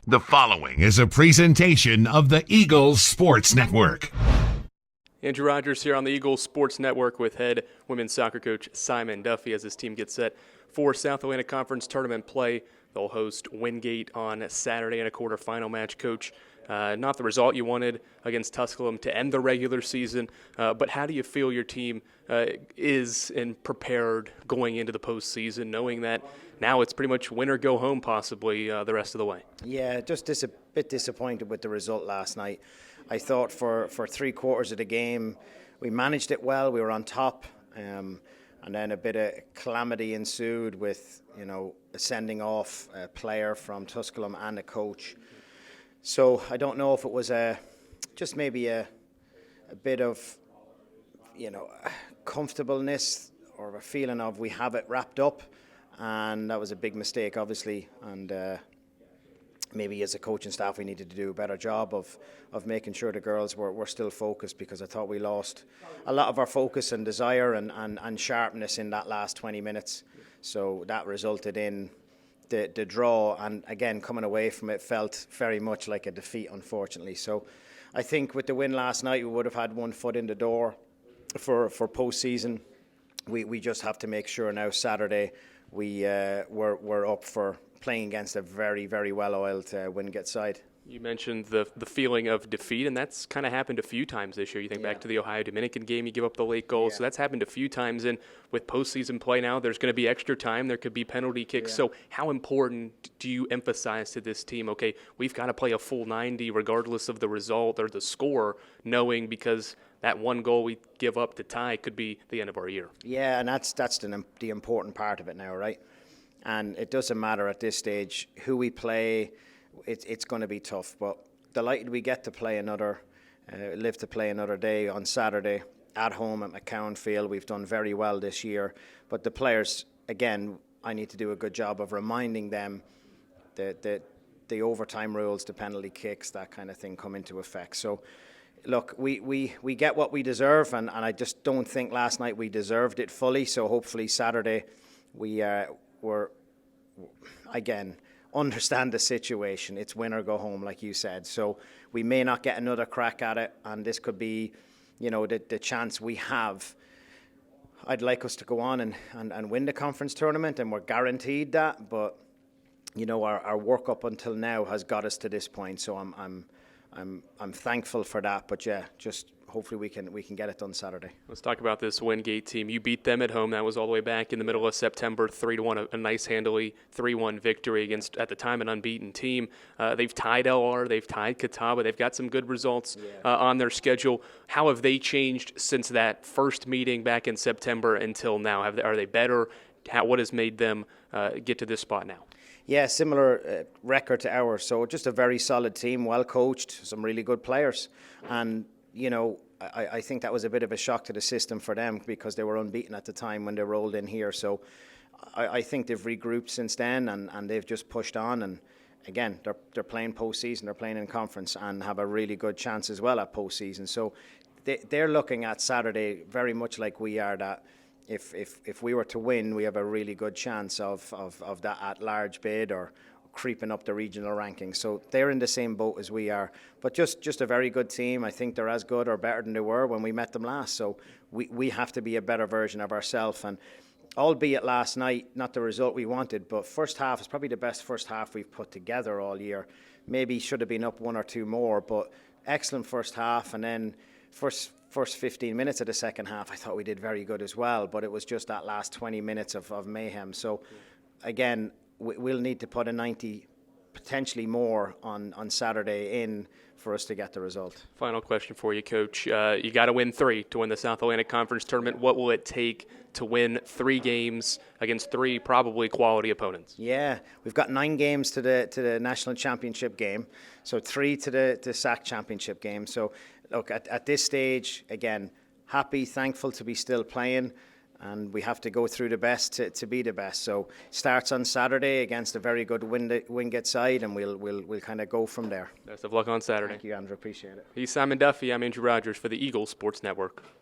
The following is a presentation of the Eagles Sports Network. Andrew Rogers here on the Eagles Sports Network with head women's soccer coach Simon Duffy as his team gets set for South Atlantic Conference tournament play. They'll host Wingate on Saturday in a quarterfinal match. Coach, not the result you wanted against Tusculum to end the regular season, but how do you feel your team is and prepared going into the postseason, knowing that now it's pretty much win or go home possibly the rest of the way? Yeah, just a bit disappointed with the result last night. I thought for 3 quarters of the game we managed it well, we were on top, and then a bit of calamity ensued with, a sending off a player from Tusculum and a coach. So I don't know if it was just maybe a bit of, comfortableness or a feeling of we have it wrapped up, and that was a big mistake, obviously. And maybe as a coaching staff we needed to do a better job of making sure the girls were still focused, because I thought we lost a lot of our focus and desire and sharpness in that last 20 minutes. So that resulted in the draw, and again, coming away from it felt very much like a defeat, unfortunately. So I think with the win last night we would have had one foot in the door for postseason. We just have to make sure now Saturday we're up for playing against a very, very well-oiled Wingate side. You mentioned the feeling of defeat, and that's kind of happened a few times this year. You think back to the Ohio-Dominican game, you give up the late goal, so that's happened a few times. And with postseason play now, there's going to be extra time, there could be penalty kicks. So how important do you emphasize to this team, okay, we've got to play a full 90 regardless of the result or the score, knowing because that one goal we give up to tie could be the end of our year? Yeah, and that's the important part of it now, right? And it doesn't matter at this stage who we play. It's going to be tough, but delighted we get to play live to play another day on Saturday at home at McCowan Field. We've done very well this year, but the players, again, I need to do a good job of reminding them that the overtime rules, the penalty kicks, that kind of thing come into effect. So look, we get what we deserve, and I just don't think last night we deserved it fully. So hopefully Saturday we're again, understand the situation. It's win or go home, like you said. So we may not get another crack at it, and this could be, the chance we have. I'd like us to go on and win the conference tournament, and we're guaranteed that. But our work up until now has got us to this point. So I'm thankful for that. But yeah, just hopefully we can get it done Saturday. Let's talk about this Wingate team. You beat them at home. That was all the way back in the middle of September, 3-1, a nice handily 3-1 victory against, at the time, an unbeaten team. They've tied LR, they've tied Catawba. They've got some good results on their schedule. How have they changed since that first meeting back in September until now? Are they better? What has made them get to this spot now? Yeah, similar record to ours. So just a very solid team, well coached, some really good players. And I think that was a bit of a shock to the system for them, because they were unbeaten at the time when they rolled in here. So I think they've regrouped since then, and they've just pushed on. And again, they're playing postseason, they're playing in conference, and have a really good chance as well at postseason. So they're looking at Saturday very much like we are, that if we were to win, we have a really good chance of that at-large bid or creeping up the regional rankings. So they're in the same boat as we are, but just a very good team. I think they're as good or better than they were when we met them last. So we have to be a better version of ourselves. And albeit last night, not the result we wanted, but first half is probably the best first half we've put together all year. Maybe should have been up 1 or 2 more, but excellent first half. And then first 15 minutes of the second half, I thought we did very good as well, but it was just that last 20 minutes of mayhem. So again, we'll need to put a 90, potentially more, on Saturday in for us to get the result. Final question for you, Coach. You got to win 3 to win the South Atlantic Conference tournament. What will it take to win 3 games against 3 probably quality opponents? Yeah, we've got 9 games to the national championship game, so 3 to the SAC championship game. So look, at this stage, again, happy, thankful to be still playing. And we have to go through the best to be the best. So starts on Saturday against a very good Wingate side, and we'll kind of go from there. Best of luck on Saturday. Thank you, Andrew. Appreciate it. He's Simon Duffy. I'm Andrew Rogers for the Eagles Sports Network.